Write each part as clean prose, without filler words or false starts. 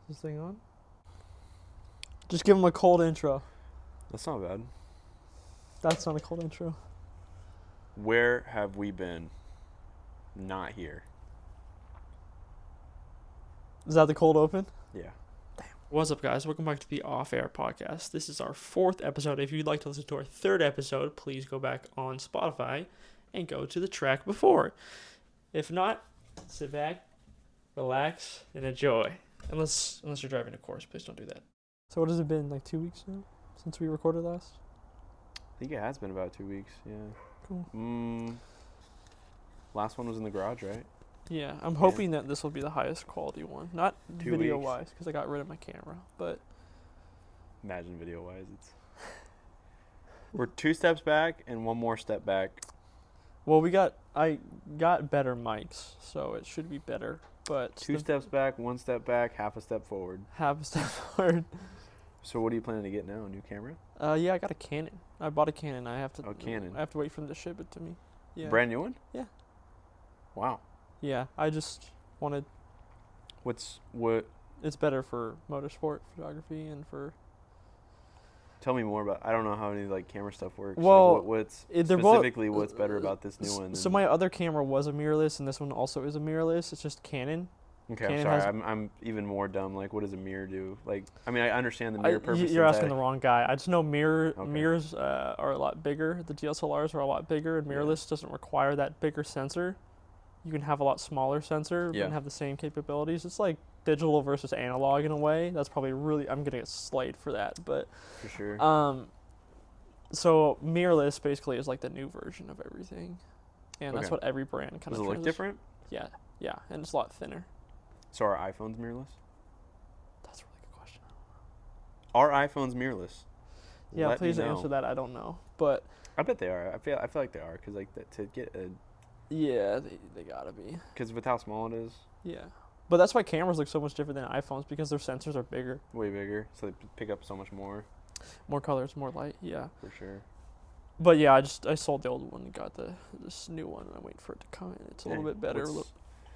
Is this thing on? Just give him a cold intro. That's not bad. That's not a cold intro. Where have we been? Not here. Is that the cold open? Yeah. What's up, guys? Welcome back to the Off Air Podcast. This is our 4th episode. If you'd like to listen to our 3rd episode, please go back on Spotify and go to the track before. If not, sit back, relax, and enjoy. Unless you're driving a course, please don't do that. So what has it been, like 2 weeks now since we recorded last? I think it has been about 2 weeks, yeah. Cool. Last one was in the garage, right? Yeah, I'm hoping that this will be the highest quality one. Not 2 video-wise, because I got rid of my camera, but... Imagine video-wise, it's... We're 2 steps back and 1 more step back. Well, I got better mics, so it should be better, but... 2 steps back, 1 step back, half a step forward. Half a step forward. So what are you planning to get now? A new camera? Yeah, I got a Canon. I bought a Canon. Canon. I have to wait for them to ship it to me. Yeah. Brand new one? Yeah. Wow. Yeah, I just wanted... What? It's better for motorsport photography and for... Tell me more about... I don't know how any, like, camera stuff works. Well, like they're both... specifically, what's better about this new one? So my other camera was a mirrorless, and this one also is a mirrorless. It's just Canon. Okay, Canon I'm sorry. I'm even more dumb. Like, what does a mirror do? Like, I mean, I understand the mirror purpose. You're asking the wrong guy. I just know mirrors Okay. are a lot bigger. The DSLRs are a lot bigger, and mirrorless doesn't require that bigger sensor. You can have a lot smaller sensor and have the same capabilities. It's like digital versus analog in a way. That's probably really... I'm going to get slayed for that, but... For sure. So mirrorless basically is like the new version of everything. And that's Okay. what every brand kind of... Does it look different? Yeah, and it's a lot thinner. So are iPhones mirrorless? That's a really good question. Are iPhones mirrorless? Yeah, Let me please know. answer that. I don't know, but I bet they are. I feel like they are because like to get a... yeah, they gotta be. Because with how small it is, Yeah, but that's why cameras look so much different than iPhones, because their sensors are bigger, way bigger, so they pick up so much more. more colors, more light. Yeah, For sure. but yeah, I sold the old one and got this new one, and I'm waiting for it to come in. It's a little bit better, a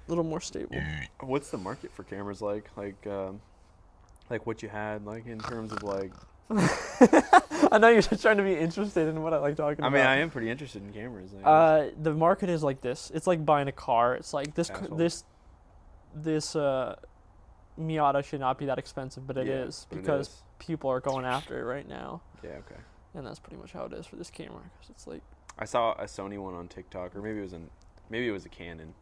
little more stable. What's the market for cameras like? Like what you had, like in terms of like... I know you're just trying to be interested in what I like talking about. I mean, I am pretty interested in cameras. I guess. The market is like this. It's like buying a car. It's like this Miata should not be that expensive, but it is because people are going after it right now. Yeah. Okay. And that's pretty much how it is for this camera, because it's like... I saw a Sony one on TikTok, or maybe it was a Canon.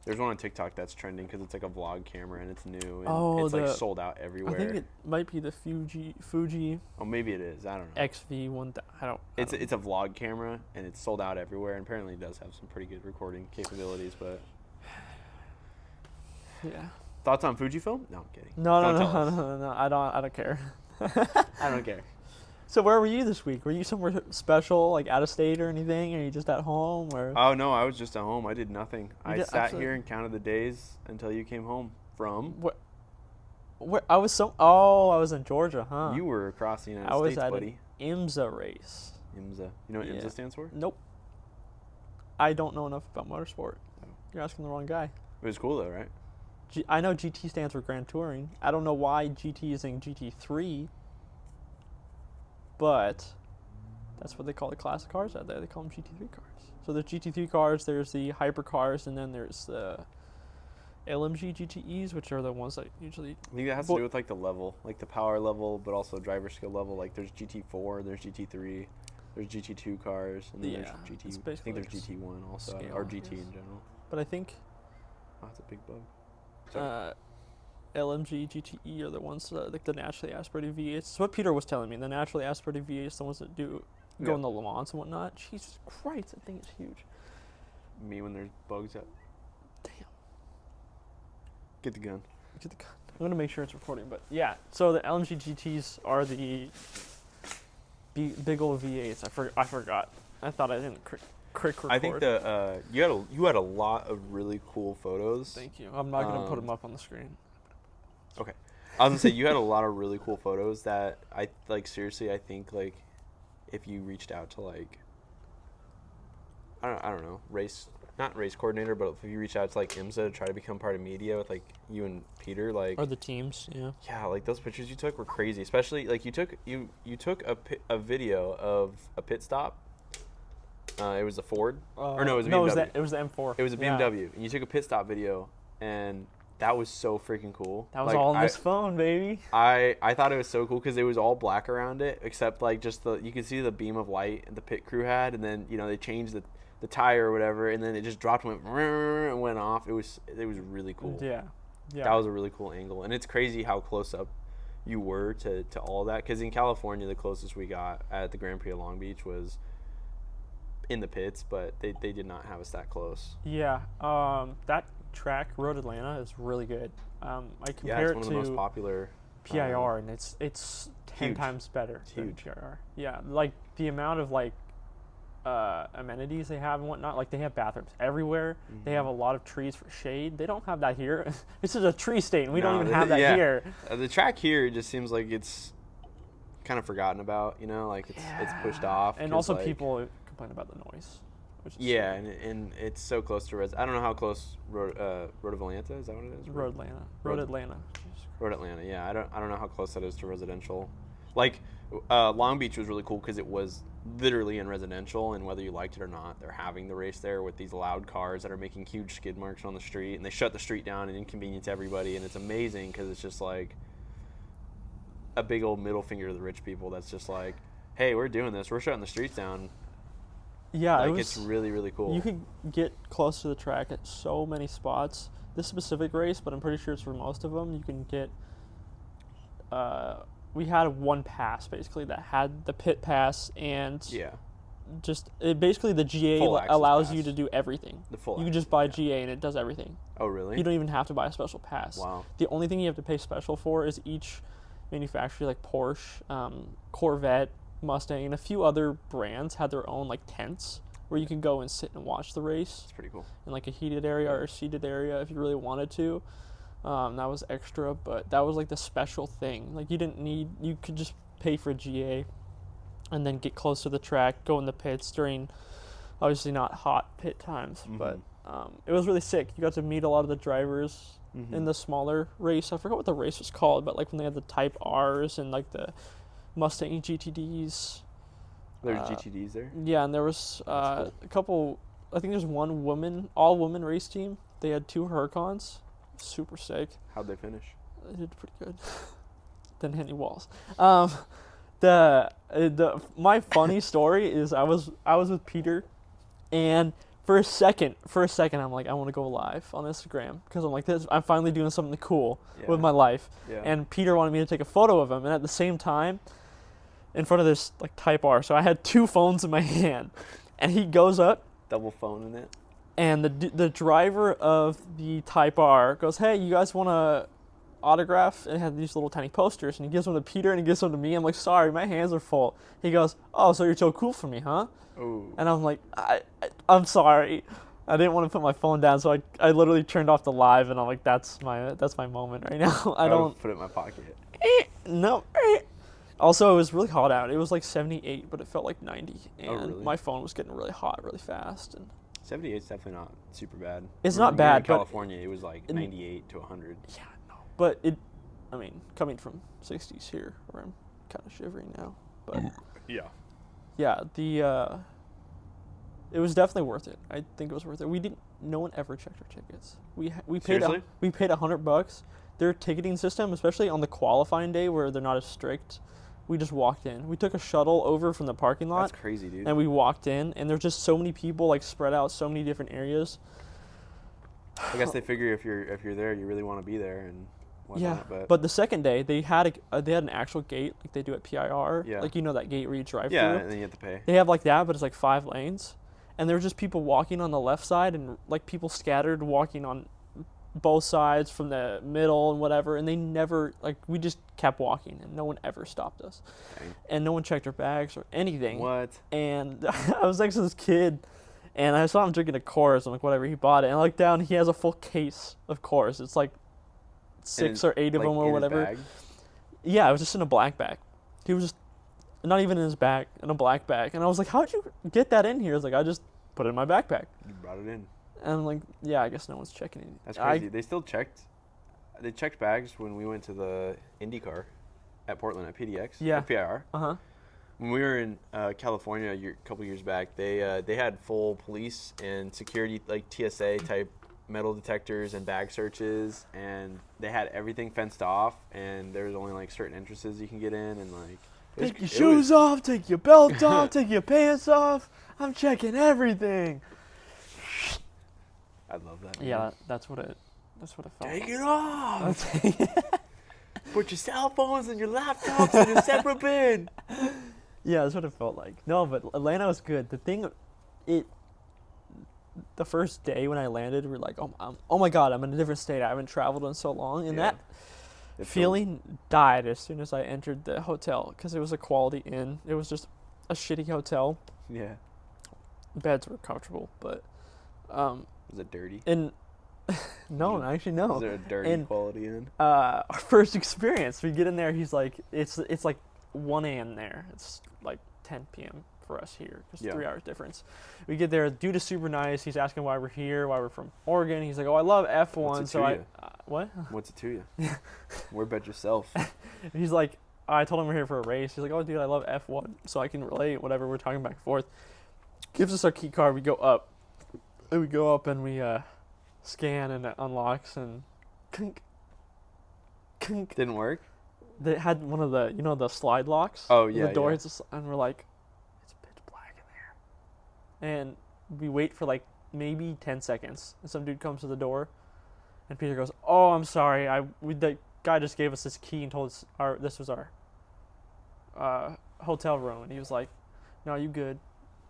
There's one on TikTok that's trending because it's like a vlog camera and it's new and it's like sold out everywhere. I think it might be the Fuji. Oh, maybe it is. I don't know. XV1. It's a vlog camera and it's sold out everywhere, and apparently it does have some pretty good recording capabilities. But yeah. Thoughts on Fujifilm? No, I'm kidding. No. I don't care. I don't care. So where were you this week? Were you somewhere special, like out of state or anything? Or are you just at home? Or? Oh no, I was just at home. I did nothing. I sat here and counted the days until you came home from. Where I was in Georgia, huh? You were across the United States, buddy. I was at an IMSA race. IMSA. You know what IMSA stands for? Nope. I don't know enough about motorsport. Oh. You're asking the wrong guy. It was cool though, right? I know GT stands for Grand Touring. I don't know why GT is in GT3, but that's what they call the classic cars out there. They call them GT3 cars. So there's GT3 cars, there's the hyper cars, and then there's the LMG GTEs, which are the ones that usually... I think that has to do with like the level, like the power level, but also driver skill level. Like there's GT4, there's GT3, there's GT2 cars, and then there's GT. I think there's GT1 also, scale, or GT in general. But I think... Oh, that's a big bug. LMG, GTE are the ones like the naturally aspirated V8s. That's what Peter was telling me. The naturally aspirated V8s, the ones that go in the Le Mans and whatnot. Jesus Christ, that thing is huge. Me when there's bugs up. Damn. Get the gun. I'm gonna make sure it's recording, but yeah. So the LMG GTs are the big old V8s. I forgot. I thought I didn't quick record. I think you had a lot of really cool photos. Thank you. I'm not gonna put them up on the screen. Okay. I was gonna say you had a lot of really cool photos that I like. Seriously, I think like if you reached out to like I don't know race not race coordinator, but if you reach out to like IMSA to try to become part of media with like you and Peter, like or the teams, yeah. Yeah, like those pictures you took were crazy. Especially like you took a video of a pit stop. It was a Ford, or no, it was a BMW. It was the M4. It was a BMW, and you took a pit stop video, and that was so freaking cool. That was all on this phone, baby. I thought it was so cool because it was all black around it, except like just you could see the beam of light the pit crew had, and then they changed the tire or whatever, and then it just dropped and went off. It was really cool. Yeah. That was a really cool angle, and it's crazy how close up you were to all that. Because in California, the closest we got at the Grand Prix of Long Beach was in the pits, but they did not have us that close. Yeah, that track, Road Atlanta, is really good. I compare it's one of the most popular PIR, and it's 10 times better than PIR. Yeah, like the amount of like amenities they have and whatnot. Like they have bathrooms everywhere. Mm-hmm. They have a lot of trees for shade. They don't have that here. This is a tree state, and we don't even have that here. The track here just seems like it's kind of forgotten about. Like it's pushed off. And also people complain about the noise. And it's so close to I don't know how close Road of Atlanta is. That what it is? Road Atlanta. Road Atlanta. Yeah, I don't know how close that is to residential. Like Long Beach was really cool because it was literally in residential, and whether you liked it or not, they're having the race there with these loud cars that are making huge skid marks on the street, and they shut the street down and inconvenience everybody, and it's amazing because it's just like a big old middle finger to the rich people that's just like, hey, we're doing this, we're shutting the streets down. Yeah, it's really, really cool. You could get close to the track at so many spots. This specific race, but I'm pretty sure it's for most of them, you can get we had one pass basically that had the pit pass and basically the GA allows pass. You to do everything. You can just buy GA and it does everything. Oh, really? You don't even have to buy a special pass. Wow. The only thing you have to pay special for is each manufacturer, like Porsche, Corvette, Mustang, and a few other brands had their own like tents where you can go and sit and watch the race. It's pretty cool. In like a heated area or a seated area if you really wanted to. That was extra, but that was like the special thing. Like you could just pay for GA and then get close to the track, go in the pits during obviously not hot pit times, but it was really sick. You got to meet a lot of the drivers in the smaller race. I forgot what the race was called, but like when they had the Type R's and like the Mustang GTDs. There's GTDs there? Yeah, and there was cool. A couple, I think there's one all-woman race team. They had 2 Huracans. Super sick. How'd they finish? They did pretty good. Didn't hit any walls. My funny story is I was with Peter, and for a second I'm like, I want to go live on Instagram because I'm like, I'm finally doing something cool with my life. Yeah. And Peter wanted me to take a photo of him, and at the same time, in front of this like Type R, so I had 2 phones in my hand, and he goes up, double phone in it. And the driver of the Type R goes, hey, you guys want to autograph? And it had these little tiny posters. And he gives them to Peter and he gives them to me. I'm like, sorry, my hands are full. He goes, oh, so you're so cool for me, huh? Ooh. And I'm like, I'm sorry. I didn't want to put my phone down, so I literally turned off the live. And I'm like, that's my moment right now. I don't put it in my pocket. No. Also, it was really hot out. It was like 78, but it felt like 90. And really? My phone was getting really hot really fast. And 78 is definitely not super bad. It's not bad. In California, it was like 98 to 100. Yeah, no. But coming from 60s here, where I'm kind of shivering now. But yeah, it was definitely worth it. I think it was worth it. No one ever checked our tickets. We paid $100. Their ticketing system, especially on the qualifying day where they're not as strict. We just walked in. We took a shuttle over from the parking lot. That's crazy, dude. And we walked in, and there's just so many people like spread out, so many different areas. I guess they figure if you're there, you really want to be there and whatnot. Yeah, but the second day they had an actual gate like they do at PIR. Yeah. Like that gate where you drive through. Yeah, and then you have to pay. They have like that, but it's like 5 lanes, and there were just people walking on the left side and like people scattered walking on both sides from the middle and whatever, and they never we just kept walking and no one ever stopped us. Dang. And no one checked our bags or anything. What? And I was next to this kid and I saw him drinking a Coors. I'm like, whatever, he bought it, and I look down, he has a full case of Coors. It's like 6 or 8 of them or whatever. His bag? Yeah, it was just in a black bag. He was just not even in his bag, in a black bag. And I was like, how'd you get that in here? I was like, I just put it in my backpack. You brought it in. And I'm like, yeah, I guess no one's checking it. That's crazy. They checked bags when we went to the IndyCar at Portland at PDX. Yeah. Or PIR. Uh-huh. When we were in California a couple years back, they had full police and security, like TSA type metal detectors and bag searches, and they had everything fenced off, and there was only like certain entrances you can get in, and like take your shoes off, take your belt off, take your pants off. I'm checking everything. I love that. Man. Yeah, that's what it felt. Take it off. Put your cell phones and your laptops in a separate bin. Yeah, that's what it felt like. No, but Atlanta was good. The first day when I landed, we were like, oh my God, I'm in a different state. I haven't traveled in so long. And that feeling died as soon as I entered the hotel because it was a Quality Inn. It was just a shitty hotel. Yeah. Beds were comfortable, but... was it dirty? And no, actually, no. Is there a dirty Quality Inn? Our first experience, we get in there, he's like, it's like 1 a.m. there. It's like 10 p.m. for us here, because 3 hours difference. We get there, dude is super nice. He's asking why we're here, why we're from Oregon. He's like, oh, I love F1. What? What's it to you? Worry about yourself. He's like, I told him we're here for a race. He's like, oh, dude, I love F1, so I can relate, whatever. We're talking back and forth. Gives us our key card. We go up. And we scan, and it unlocks, and kink. Didn't work? They had one of the, the slide locks. Oh, yeah, the door hits, and we're like, it's pitch black in there. And we wait for like maybe 10 seconds, and some dude comes to the door, and Peter goes, oh, I'm sorry, the guy just gave us this key and told us this was our hotel room, and he was like, no, you good?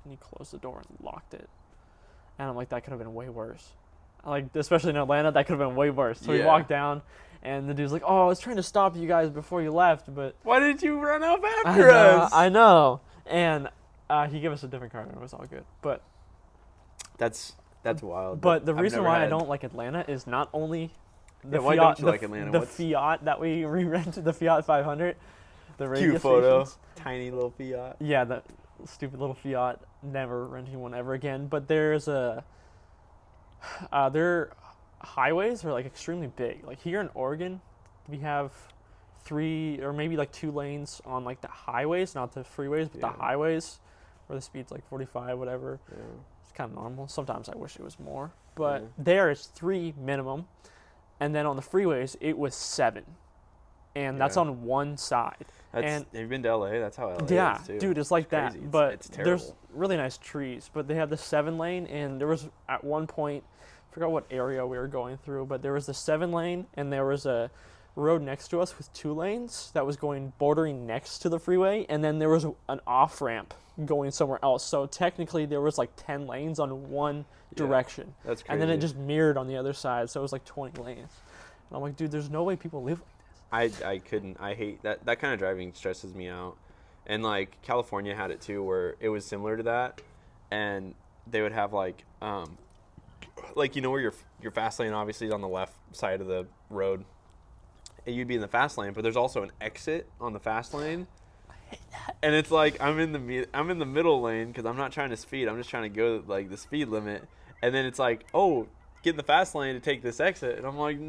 And he closed the door and locked it. And I'm like, that could have been way worse. Like, especially in Atlanta, that could have been way worse. So we walked down, and the dude's like, oh, I was trying to stop you guys before you left, but... Why did you run off after us? I know. And he gave us a different card, and it was all good. But... That's wild. But the reason why I don't like Atlanta is not only the Fiat... Why don't you like Atlanta? The Fiat that we re-rented, the Fiat 500, the radio cute photo. stations. Tiny little Fiat. Yeah, the stupid little Fiat. Never renting one ever again. But there's their highways are like extremely big. Like here in Oregon, we have 3 or maybe like 2 lanes on like the highways, not the freeways, but the highways where the speed's like 45, whatever. Yeah. It's kind of normal. Sometimes I wish it was more, but there is 3 minimum, and then on the freeways it was 7, and that's on one side. Have you been to LA? That's how LA is too. Dude, it's like crazy. that. But it's terrible. There's really nice trees. But they have the 7 lane, and there was at one point, I forgot what area we were going through, but there was the 7 lane, and there was a road next to us with 2 lanes that was going bordering next to the freeway, and then there was an off ramp going somewhere else. So technically, there was like 10 lanes on one direction. That's crazy. And then it just mirrored on the other side, so it was like 20 lanes. And I'm like, dude, there's no way people live like this. I couldn't. I hate that. That kind of driving stresses me out. And like California had it too, where it was similar to that, and they would have like where your fast lane obviously is on the left side of the road, and you'd be in the fast lane, but there's also an exit on the fast lane. I hate that. And it's like I'm in the middle lane because I'm not trying to speed. I'm just trying to go like the speed limit, and then it's like, oh, get in the fast lane to take this exit, and I'm like.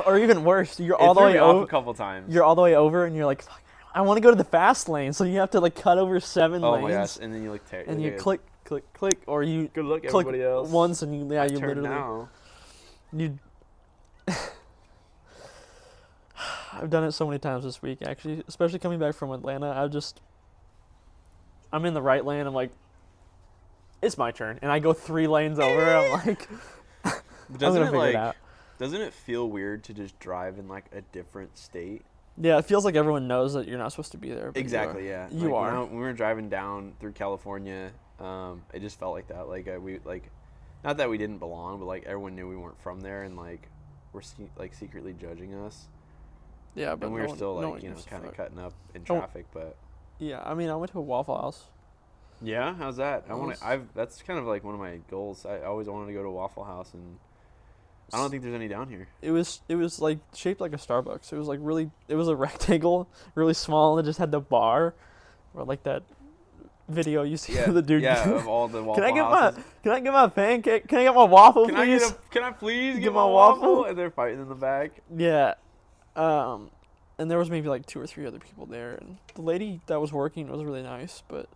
Or even worse, you're all the way over a couple times. You're all the way over, and you're like, "Fuck, I want to go to the fast lane," so you have to like cut over 7 lanes. Oh my gosh! And then you like and you click, or you good luck click everybody else once, and you literally now. You. I've done it so many times this week, actually, especially coming back from Atlanta. I'm in the right lane. I'm like, it's my turn, and I go 3 lanes over. I'm like, doesn't it feel weird to just drive in like a different state? Yeah, it feels like everyone knows that you're not supposed to be there. Exactly, yeah. You are. When we were driving down through California, it just felt like that. Like not that we didn't belong, but like everyone knew we weren't from there, and like we're secretly judging us. Yeah, but we were still kind of cutting up in traffic, but. Yeah, I mean, I went to a Waffle House. Yeah, how's that? That's kind of like one of my goals. I always wanted to go to a Waffle House, and I don't think there's any down here. It was like shaped like a Starbucks. It was like it was a rectangle, really small, and it just had the bar, or like that video you see Yeah, of the dude. yeah, of all the waffle Can houses. I get my pancake? Can I get my waffle, please? Can I please Get get my my waffle? waffle? And they're fighting in the back. Yeah. And there was maybe like 2 or 3 other people there, and the lady that was working was really nice, but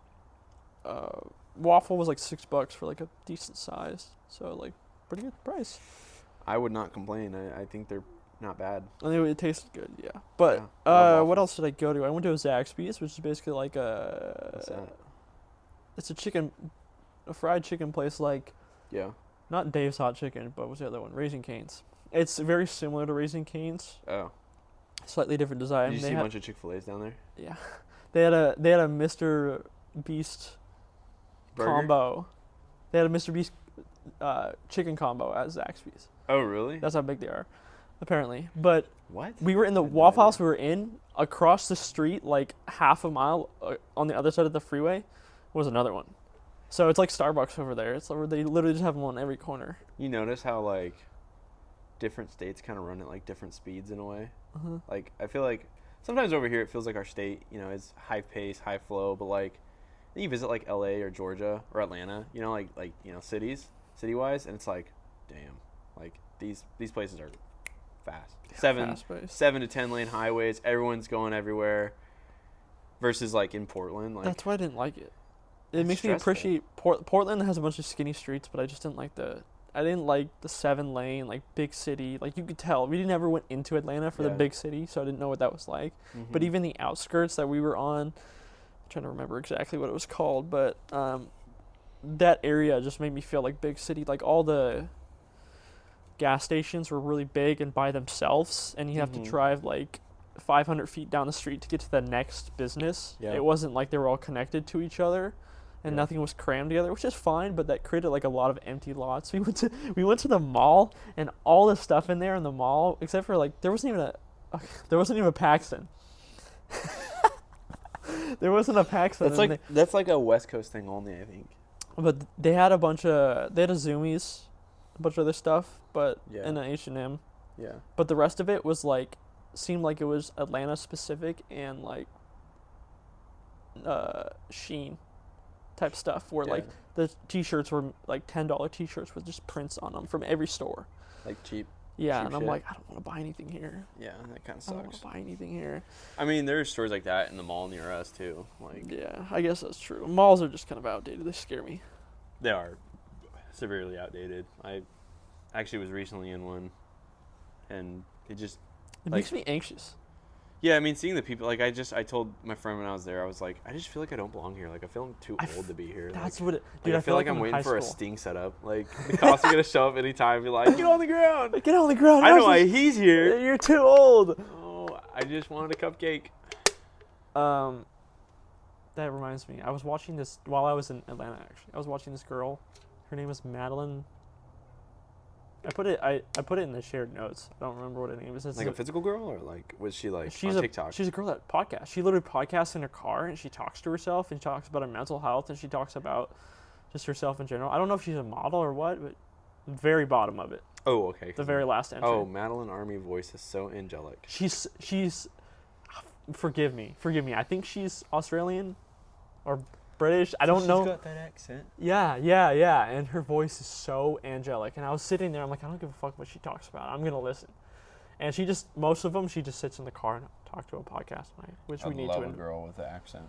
waffle was like $6 for like a decent size, so like pretty good price. I would not complain. I think they're not bad. And it tasted good, yeah. But Yeah, love what waffles. else did I go to? I went to a Zaxby's, which is basically like What's that? it's a fried chicken place, like Yeah. not Dave's Hot Chicken, but what's the other one? Raising Cane's. It's very similar to Raising Cane's, Oh. slightly different design. Did you They see a had- bunch of Chick-fil-A's down there? Yeah, they had a Mr. Beast Burger? combo. They had a Mr. Beast chicken combo at Zaxby's. Oh, really? That's how big they are, apparently. But What? we were in the I had no Waffle idea. House we were in. Across the street, like half a mile on the other side of the freeway, was another one. So it's like Starbucks over there. It's like they literally just have them on every corner. You notice how, like, different states kind of run at, like, different speeds in a way? Uh-huh. Like, I feel like sometimes over here it feels like our state, is high pace, high flow, but, like, then you visit, like, LA or Georgia or Atlanta, cities, city-wise, and it's like, damn, like, these places are fast. Fast-paced. 7 to 10 lane highways, everyone's going everywhere, versus, like, in Portland, like, That's why I didn't like it. It It's makes me stressful. appreciate Portland has a bunch of skinny streets, but I just didn't like the 7-lane like big city. Like you could tell we never went into Atlanta for the Yeah. big city, so I didn't know what that was like. But mhm. even the outskirts that we were on, I'm trying to remember exactly what it was called, but that area just made me feel like big city. Like all the gas stations were really big and by themselves, and you have to Mhm. drive like 500 feet down the street to get to the next business. Yeah. It wasn't like they were all connected to each other, and Yeah. nothing was crammed together, which is fine. But that created like a lot of empty lots. We went to the mall, and all the stuff in there in the mall, except for like there wasn't even a Paxton. There wasn't a Paxton. That's like a West Coast thing only, I think. But they had a Zoomies, a bunch of other stuff, but Yeah. and an H&M. Yeah. But the rest of it was like, seemed like it was Atlanta specific and like Sheen type stuff, where like the t-shirts were like $10 t-shirts with just prints on them from every store. like cheap. Yeah, Cheap and I'm shit. like, I don't want to buy anything here. Yeah, that kind of I don't want sucks. to buy anything here. I mean, there are stores like that in the mall near us too. Like Yeah, I guess that's true. Malls are just kind of outdated. They scare me. they are severely outdated. I actually was recently in one, and it just It Like- makes me anxious. yeah. I mean, seeing the people like I told my friend when I was there, I was like, I just feel like I don't belong here. Like I feel I'm too I old to be here. That's like, what it, like, dude. I feel like I'm in waiting high for a school. sting setup. Like the cops are gonna show up anytime and be like, get on the ground. Get on the ground. I know Russ, why he's here. You're too old. Oh, I just wanted a cupcake. That reminds me. I was watching this while I was in Atlanta. Actually, I was watching this girl. Her name was Madeline. I put it in the shared notes. I don't remember what her name is. It's Like a physical girl, or like was she like she's on a TikTok? she's a girl that podcasts. She literally podcasts in her car, and she talks to herself, and she talks about her mental health, and she talks about just herself in general. I don't know if she's a model or what, but very bottom of it, Oh, okay. the very last entry. Oh, Madeline Army voice is so angelic. She's forgive me. I think she's Australian or British. I don't know. She's got that accent. Yeah. And her voice is so angelic. And I was sitting there, I'm like, I don't give a fuck what she talks about. I'm gonna listen. And she just she just sits in the car and talk to a podcast, which we need to. girl with the accent.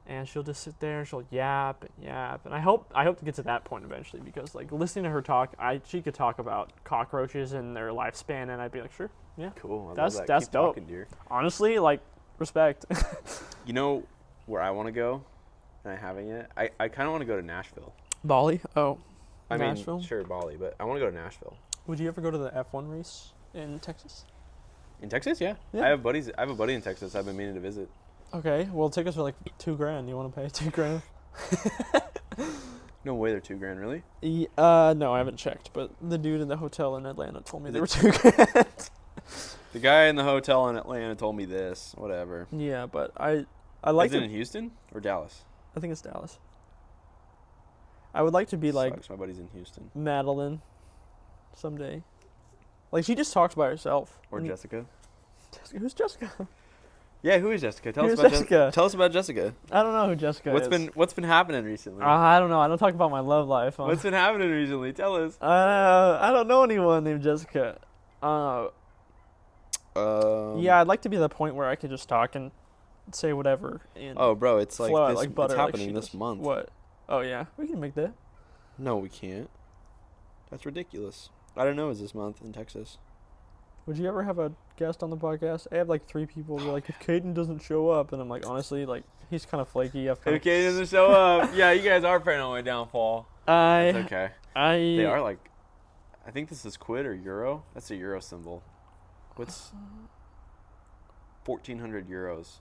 And she'll just sit there and she'll yap. And I hope to get to that point eventually, because like listening to her talk, she could talk about cockroaches and their lifespan, and I'd be like, sure, yeah. Cool. I That's- love that. that's Keep dope. talking, dear. Honestly, like, respect. You know where I want to go, and I haven't yet. I kind of want to go to Nashville. Bali? Oh. I Nashville? mean, sure, Bali, but I want to go to Nashville. Would you ever go to the F1 race in Texas? In Texas, yeah. Yeah. I have a buddy in Texas. I've been meaning to visit. Okay, well, tickets are like $2,000. You want to pay $2,000? No way, they're $2,000, really. No, I haven't checked, but the dude in the hotel in Atlanta told me they were $2,000. The guy in the hotel in Atlanta told me this. Whatever. Yeah, but I like Is it to. in Houston or Dallas? I think it's Dallas. I would like to be like Sucks. My buddy's in Houston. Madeline someday. Like, she just talks by herself. Or And- Jessica. Who's Jessica? Yeah, who is Jessica? Tell us Who's about Jessica? Tell us about Jessica. I don't know who Jessica is. What's been happening recently? I don't know. I don't talk about my love life. What's been happening recently? Tell us. I don't know anyone named Jessica. Yeah, I'd like to be at the point where I could just talk and say whatever. And Oh, bro, it's like flow out this, like butter, it's like happening she this does. month. What? Oh yeah, we can make that. No, we can't. That's ridiculous. I don't know. It was this month in Texas. Would you ever have a guest on the podcast? I have like 3 people who are like, if Caiden doesn't show up, and I'm like, honestly, like he's kind of flaky. If Caiden doesn't show up, yeah, you guys are preying on my downfall. It's okay. They are like, I think this is quid or euro. That's a euro symbol. What's 1,400 euros?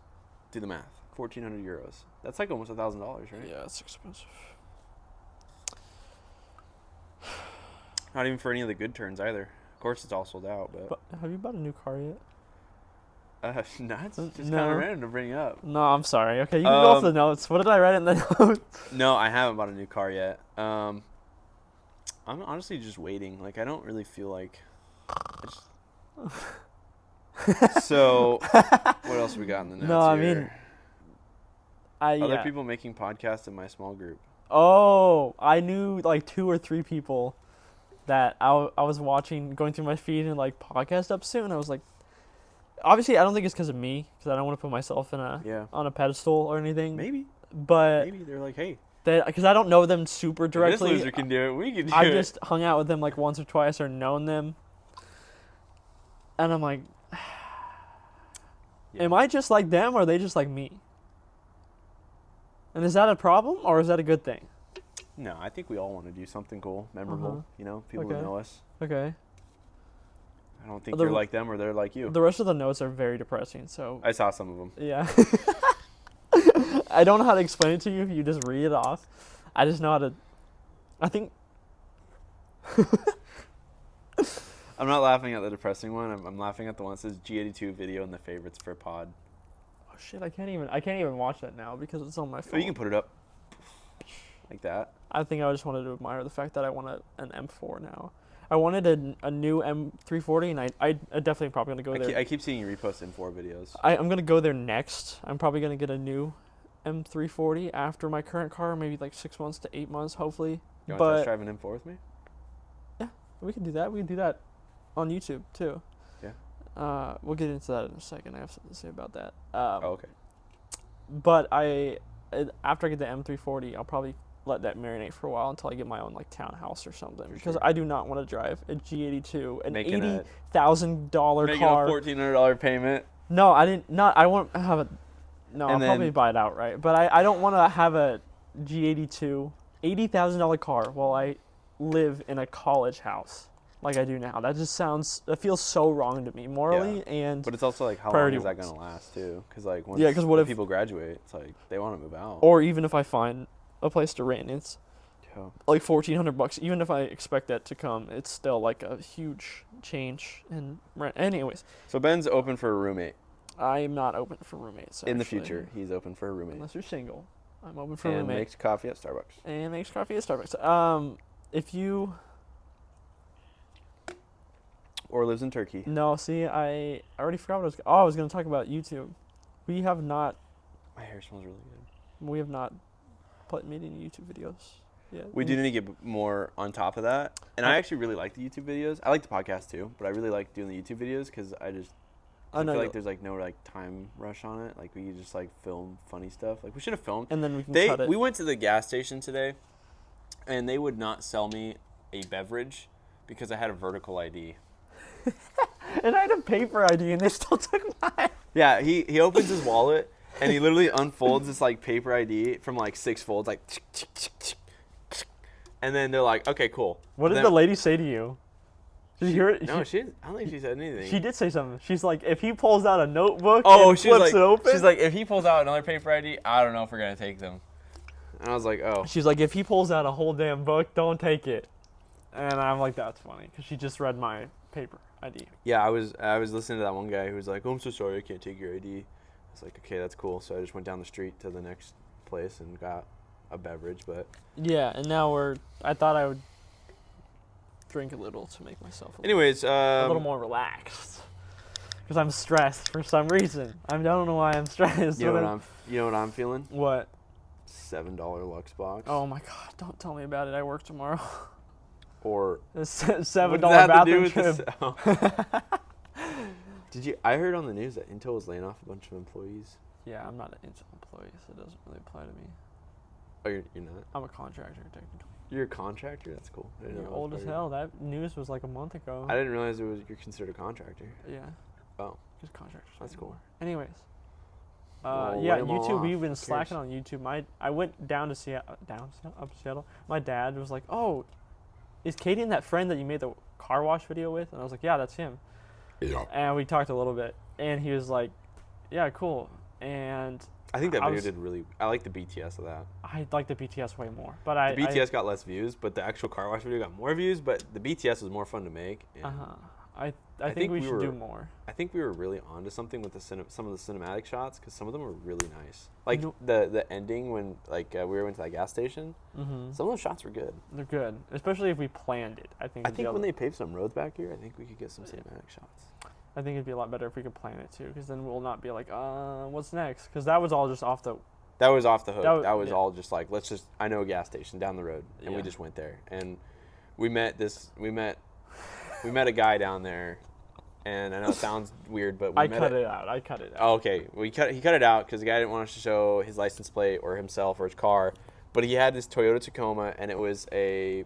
Do the math. 1,400 euros. That's like almost $1,000, right? Yeah, it's expensive. Not even for any of the good turns either. Of course, it's all sold out, but have you bought a new car yet? no, it's just No. kind of random to bring up. No, I'm sorry. Okay, you can go off the notes. What did I write in the notes? No, I haven't bought a new car yet. I'm honestly just waiting. Like, I don't really feel like. So, what else we got in the notes? No, I here? mean, Other yeah. people making podcasts in my small group. Oh, I knew like 2 or 3 people that I was watching, going through my feed and like podcast up soon. I was like, obviously, I don't think it's because of me, because I don't want to put myself in on a pedestal or anything. Maybe But they're like, hey, because I don't know them super directly. this loser can do it. We can do it. I just hung out with them like once or twice or known them, and I'm like, Yeah. am I just like them or are they just like me? And is that a problem or is that a good thing? No, I think we all want to do something cool, memorable. You know, people who Okay. know us. Okay. I don't think The- you're like them or they're like you. The rest of the notes are very depressing, so I saw some of them. yeah. I don't know how to explain it to you if you just read it off. I just know how to. I think. I'm not laughing at the depressing one. I'm laughing at the one that says G82 video in the favorites for pod. Oh shit! I can't even watch that now because it's on my phone. Oh, you can put it up like that. I think I just wanted to admire the fact that I want an M4 now. I wanted a new M340, and I definitely probably gonna go there. I keep seeing you repost M4 videos. I'm gonna go there next. I'm probably gonna get a new M340 after my current car, maybe like 6 months to 8 months, hopefully. You want to test drive an M4 with me? Yeah, we can do that. We can do that on YouTube too. Yeah. We'll get into that in a second. I have something to say about that. Oh, okay. But after I get the M340, I'll probably let that marinate for a while until I get my own like townhouse or something. Because sure. I do not want to drive a G82, an Making $80,000 car. a $1,400 payment. No, I didn't. Not. I won't have a. No, I'll probably buy it outright. But I don't want to have a G82, $80,000 car while I live in a college house like I do now. That feels so wrong to me morally and. But it's also like, how long priority is that wise. going to last too? Because like once what when if people graduate, it's like they want to move out. Or even if I find a place to rent, it's Yeah. like $1,400. Even if I expect that to come, it's still like a huge change in rent. Anyways, So Ben's open for a roommate. I'm not open for roommates. In the actually. future, he's open for a roommate. Unless you're single, I'm open for a And roommate. makes coffee at Starbucks. And makes coffee at Starbucks. If you Or lives in Turkey. no, see, I already forgot what I was going to talk about YouTube. We have not My hair smells really good. made any YouTube videos. Yeah, We do need to get more on top of that. And I actually really like the YouTube videos. I like the podcast too, but I really like doing the YouTube videos because I know feel like there's like no like time rush on it. Like we could just like film funny stuff. Like we should have filmed. and then we can cut it. We went to the gas station today, and they would not sell me a beverage because I had a vertical ID. And I had a paper ID, and they still took mine. Yeah, he opens his wallet and he literally unfolds this like paper ID from like 6 folds, like, and then they're like, okay, cool. What did the lady say to you? Did you hear it? No, I don't think she said anything. She did say something. She's like, if he pulls out a notebook and she's flips like, it open. she's like, if he pulls out another paper ID, I don't know if we're gonna take them. And I was like, oh. She's like, if he pulls out a whole damn book, don't take it. And I'm like, that's funny, because she just read my paper ID. Yeah, I was listening to that one guy who was like, oh, I'm so sorry, I can't take your ID. I was like, okay, that's cool. So I just went down the street to the next place and got a beverage, but. Yeah, and now I thought I would drink a little to make myself a Anyways, little more relaxed. Because I'm stressed for some reason. I don't know why I'm stressed. You know what I'm feeling? What? $7 Lux box. Oh my god! Don't tell me about it. I work tomorrow. Or It's what $7 does that have to do bathroom with trip. this? Did you? I heard on the news that Intel was laying off a bunch of employees. Yeah, I'm not an Intel employee, so it doesn't really apply to me. Oh, you're not. I'm a contractor, technically. You're a contractor. That's cool. I didn't know You're that was old part as of it. hell. That news was like a month ago. I didn't realize you're considered a contractor. Yeah. Oh, Just contractors. that's cool. Anyways. Well, Yeah, lay 'em all YouTube. off. We've been Who slacking cares? on YouTube. I went down to Seattle, up to Seattle. My dad was like, "Oh, is Caiden that friend that you made the car wash video with?" And I was like, "Yeah, that's him." Yeah. And we talked a little bit, and he was like, "Yeah, cool." And I think that I video was- did really. I like the BTS of that. I like the BTS way more, but The BTS got less views, but the actual car wash video got more views. But the BTS was more fun to make. And I think we should do were- more. I think we were really onto something with some of the cinematic shots because some of them were really nice. Like You the ending when we went to that gas station. Mm-hmm. Some of those shots were good. They're good, especially if we planned it. I think. I it'd be think a- when they paved some roads back here, I think we could get some cinematic shots. I think it'd be a lot better if we could plan it too, because then we'll not be like, what's next? Because that was all just off the. That was off the hook. That That wa- was yeah. all just like, I know a gas station down the road, and we Yeah. just went there, and we met a guy down there, and I know it sounds weird, but we I met cut it out. I cut it out. Oh, okay. He cut it out because the guy didn't want us to show his license plate or himself or his car, but he had this Toyota Tacoma, and it was a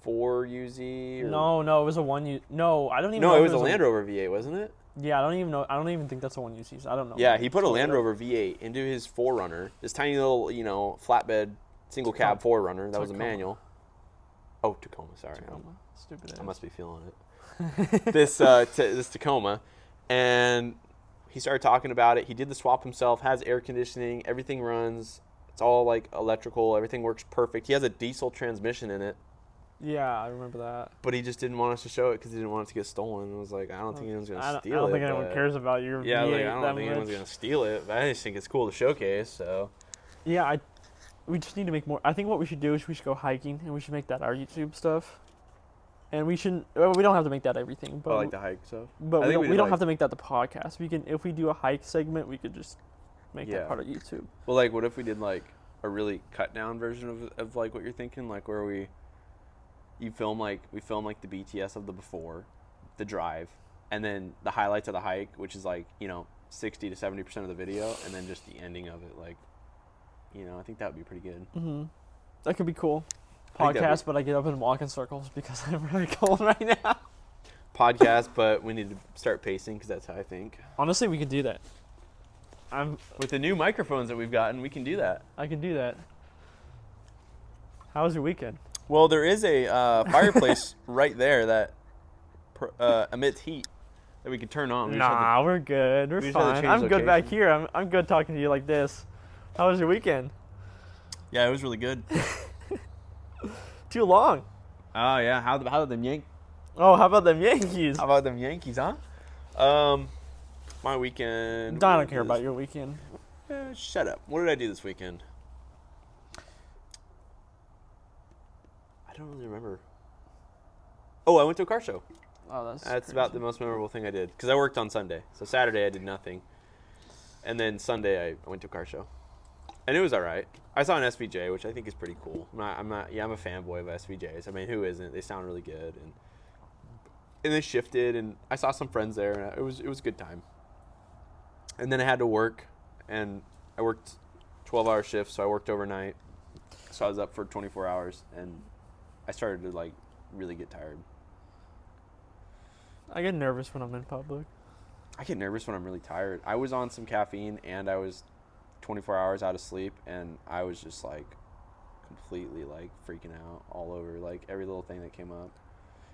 4UZ. Or, No, it was a one U. No, I don't even. no, know it if was a Land Rover V8, wasn't it? Yeah, I don't even know. I don't even think that's a one UC. So I don't know. Yeah, he put a Land Toyota. Rover V8 into his 4Runner, this tiny little, flatbed single cab 4Runner. That was a Tacoma. manual. Oh, Tacoma. Sorry, Tacoma. Stupid. I ass. must be feeling it. This Tacoma, and he started talking about it. He did the swap himself. Has air conditioning. Everything runs. It's all like electrical. Everything works perfect. He has a diesel transmission in it. Yeah, I remember that. But he just didn't want us to show it because he didn't want it to get stolen. I was like, I don't think anyone's gonna I don't, steal I don't it. think anyone but- cares about your Yeah, like, V8 I don't that think anyone's much. gonna steal it. But I just think it's cool to showcase. So Yeah, we just need to make more. I think what we should do is we should go hiking and we should make that our YouTube stuff. And we shouldn't. Well, we don't have to make that everything, but I like the hike stuff. but I we think don't, we we don't like- have to make that the podcast. We can, if we do a hike segment, we could just make Yeah. that part of YouTube. Well, like, what if we did like a really cut down version of like what you're thinking, like where we film like the BTS of the before, the drive, and then the highlights of the hike, which is like 60 to 70% of the video, and then just the ending of it. Like, I think that would be pretty good. Mm-hmm. That could be cool. I think that'd Podcast, but I get up and walk in circles because I'm really cold right now. Podcast, but we need to start pacing because that's how I think. Honestly, we could do that. With the new microphones that we've gotten, we can do that. I can do that. How was your weekend? Well, there is a fireplace right there that emits heat that we could turn on. We just have to- Nah, we're good. We're we just had to fine. change I'm good back location. here. I'm good talking to you like this. How was your weekend? Yeah, it was really good. Too long. Oh yeah, how did them Oh, how about them Yankees? How about them Yankees, huh? My weekend. I don't care about your weekend. Shut up. What did I do this weekend? I don't really remember. Oh, I went to a car show. Oh, that's That's about the most memorable thing I did because I worked on Sunday. So Saturday I did nothing, and then Sunday I went to a car show, and it was all right. I saw an SVJ, which I think is pretty cool. I'm a fanboy of SVJs. I mean, who isn't? They sound really good, and they shifted, and I saw some friends there, and it was a good time. And then I had to work, and I worked 12-hour shifts, so I worked overnight. So I was up for 24 hours, and I started to like really get tired. I get nervous when I'm in public. I get nervous when I'm really tired. I was on some caffeine, and I was 24 hours out of sleep, and I was just like completely like freaking out all over like every little thing that came up.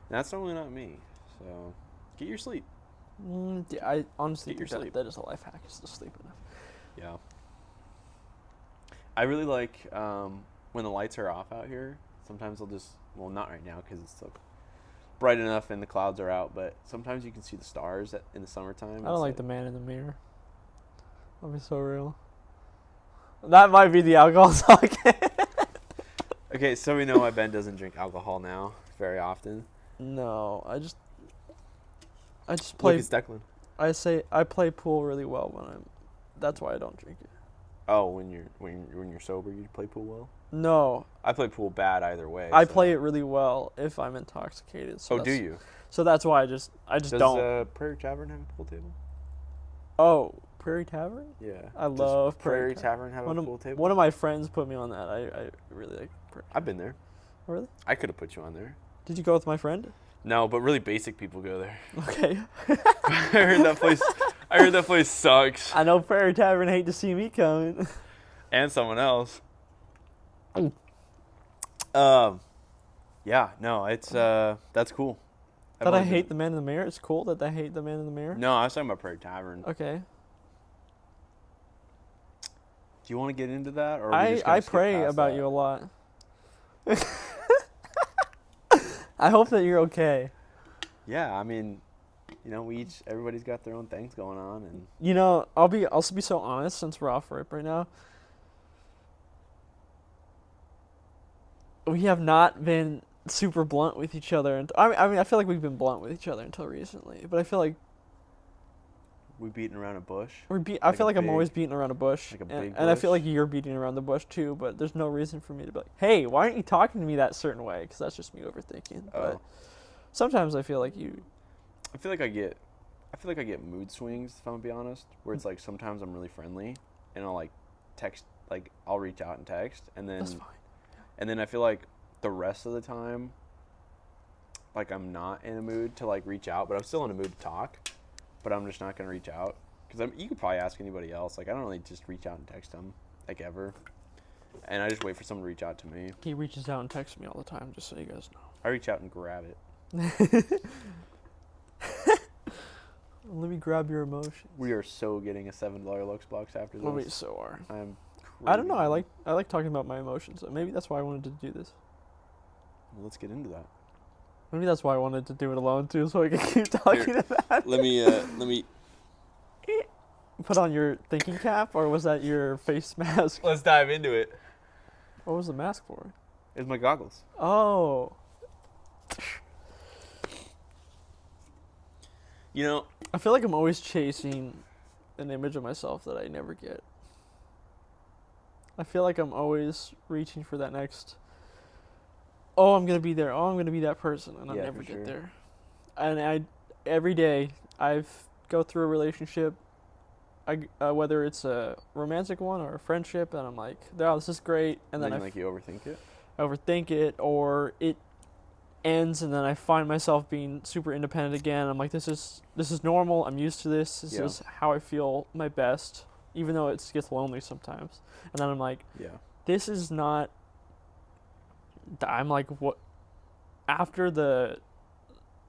And that's normally not me. So get your sleep. Yeah, I honestly Get your think sleep. that is a life hack, is to sleep enough. Yeah. I really like when the lights are off out here. Sometimes I'll just, well, not right now because it's still bright enough and the clouds are out, but sometimes you can see the stars in the summertime. I don't like the man in the mirror. I'll be so real. That might be the alcohol talking. Okay, so we know why Ben doesn't drink alcohol now very often. No, I just Look, play. it's Declan. I play pool really well when I'm. That's why I don't drink it. Oh, when you're sober, you play pool well. No, I play pool bad either way. I so. play it really well if I'm intoxicated. So Oh, do you? So that's why I just Does don't. Prairie Tavern have a pool table? Oh, Prairie Tavern? Yeah. I love Prairie Tavern have a pool table? One of my friends put me on that. I really like Prairie. I've been there. Oh, really? I could have put you on there. Did you go with my friend? No, but really basic people go there. Okay. I heard that place sucks. I know Prairie Tavern hate to see me coming. And someone else. Yeah, no, it's that's cool. That I hate the man in the mirror. It's cool that I hate the man in the mirror. No, I was talking about Prairie Tavern. Okay. Do you want to get into that, or I pray about you a lot. I hope that you're okay. Yeah, I mean, everybody's got their own things going on, and I'll be so honest since we're off rip right now. We have not been super blunt with each other, and I mean, I feel like we've been blunt with each other until recently, but I feel like we beating around a bush. I feel like I'm always beating around a bush, and I feel like you're beating around the bush too. But there's no reason for me to be like, hey, why aren't you talking to me that certain way? Because that's just me overthinking. Oh. But sometimes I feel like you. I feel like I get mood swings, if I'm gonna be honest, where it's like sometimes I'm really friendly, and I'll like text, like I'll reach out and text, and then That's fine. And then I feel like the rest of the time, like I'm not in a mood to like reach out, but I'm still in a mood to talk, but I'm just not gonna reach out because you could probably ask anybody else. Like I don't really just reach out and text them like ever, and I just wait for someone to reach out to me. He reaches out and texts me all the time, just so you guys know. I reach out and grab it. Let me grab your emotions. We are so getting a $7 Lux box after this. Well, we so are. I'm. I don't know. I like talking about my emotions. Maybe that's why I wanted to do this. Well, let's get into that. Maybe that's why I wanted to do it alone too, so I could keep talking about it. Let me. Put on your thinking cap, or was that your face mask? Let's dive into it. What was the mask for? It's my goggles. Oh. I feel like I'm always chasing an image of myself that I never get. I feel like I'm always reaching for that next. Oh, I'm gonna be there. Oh, I'm gonna be that person, and I never get there. And every day I've go through a relationship, whether it's a romantic one or a friendship, and I'm like, oh, this is great, and then you overthink it. I overthink it, or it ends, and then I find myself being super independent again. I'm like, this is normal. I'm used to this. This is how I feel my best, even though it gets lonely sometimes. And then I'm like, this is not. I'm like, what? After the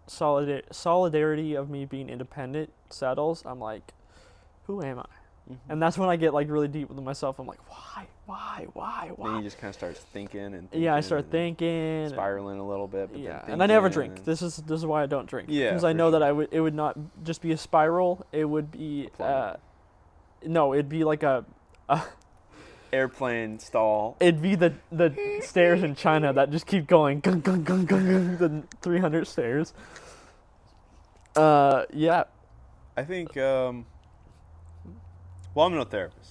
solidarity of me being independent settles, I'm like, who am I? Mm-hmm. And that's when I get like really deep with myself. I'm like, why? Then you just kind of start thinking. I start thinking, spiraling a little bit. But and I never drink. This is why I don't drink. Yeah, because I know that it would not just be a spiral. It would be it'd be like a airplane stall. It'd be the stairs in China that just keep going, gung, gung, gung, gung, gung, the 300 stairs. Yeah. I think. Well, I'm no therapist.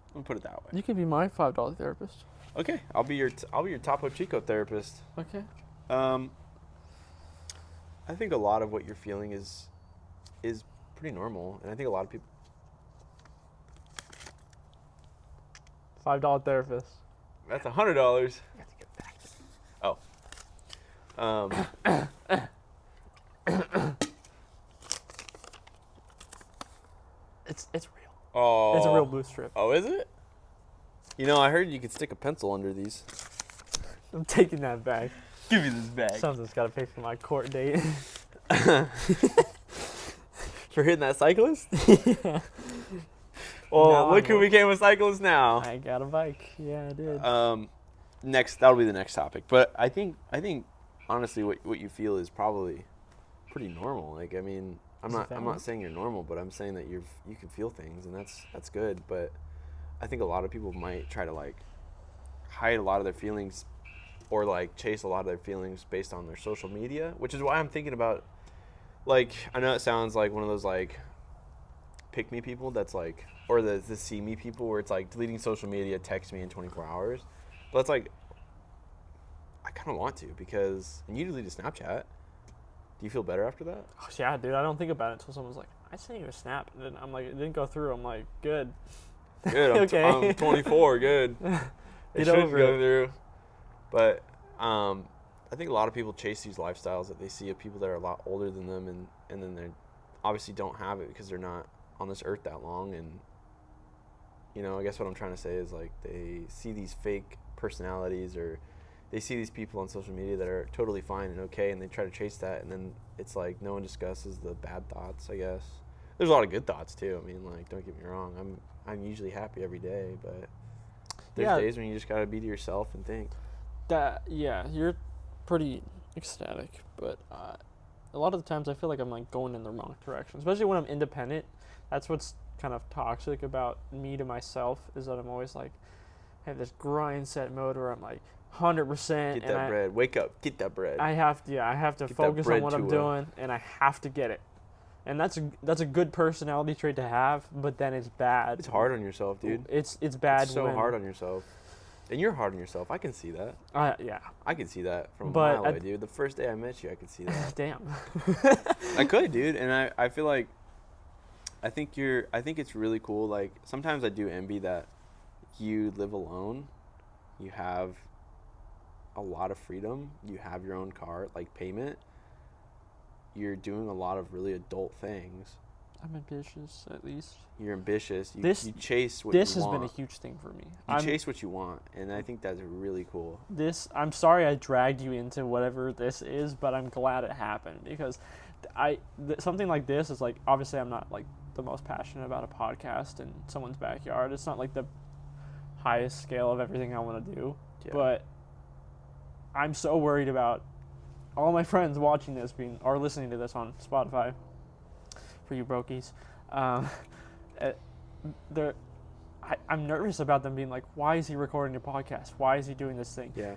I'm gonna put it that way. You can be my $5 therapist. Okay, I'll be your Topo Chico therapist. Okay. I think a lot of what you're feeling is pretty normal, and I think a lot of people. $5 therapist. That's $100. You have to get back. It's real. Oh. It's a real boost strip. Oh, is it? I heard you could stick a pencil under these. I'm taking that back. Give me this bag. Something's got to pay for my court date. For hitting that cyclist? Yeah. Well, look who became a cyclist now. I got a bike. Yeah, I did. That'll be the next topic. But I think honestly what you feel is probably pretty normal. Like, I mean, I'm not saying you're normal, but I'm saying that you can feel things, and that's good. But I think a lot of people might try to like hide a lot of their feelings, or like chase a lot of their feelings based on their social media, which is why I'm thinking about, like, I know it sounds like one of those like pick me people that's like, or the see me people where it's like deleting social media, text me in 24 hours. But it's like, I kind of want to because, and you deleted Snapchat. Do you feel better after that? Oh, yeah, dude, I don't think about it until someone's like, I sent you a snap. And then I'm like, it didn't go through. I'm like, good. Good. Okay. I'm 24. Good. It shouldn't go through. But I think a lot of people chase these lifestyles that they see of people that are a lot older than them, and then they obviously don't have it because they're not on this earth that long. And, you know, I guess what I'm trying to say is, like, they see these fake personalities, or they see these people on social media that are totally fine and okay, and they try to chase that, and then it's like no one discusses the bad thoughts, I guess. There's a lot of good thoughts too. I mean, like, don't get me wrong, I'm usually happy every day, but there's days when you just gotta be to yourself and think. You're pretty ecstatic, but a lot of the times I feel like I'm like going in the wrong direction, especially when I'm independent. That's what's kind of toxic about me to myself, is that I'm always like, I have this grind set mode where I'm like 100%. Get that bread. Wake up. Get that bread. I have to focus on what I'm doing, and I have to get it. And that's a good personality trait to have, but then it's bad. It's hard on yourself, dude. It's bad. It's so hard on yourself. And you're hard on yourself. I can see that. Yeah. I can see that from a mile away, dude. The first day I met you, I could see that. Damn. I could, dude. And I feel like, I think it's really cool. Like, sometimes I do envy that you live alone. You have a lot of freedom. You have your own car, like payment. You're doing a lot of really adult things. I'm ambitious, at least. You're ambitious. You chase what you want. This has been a huge thing for me. You chase what you want, and I think that's really cool. I'm sorry I dragged you into whatever this is, but I'm glad it happened, because something like this is like, obviously I'm not like the most passionate about a podcast in someone's backyard. It's not like the highest scale of everything I want to do, but I'm so worried about all my friends watching this or listening to this on Spotify. For you brokies, I'm nervous about them being like, why is he recording a podcast? Why is he doing this thing? Yeah.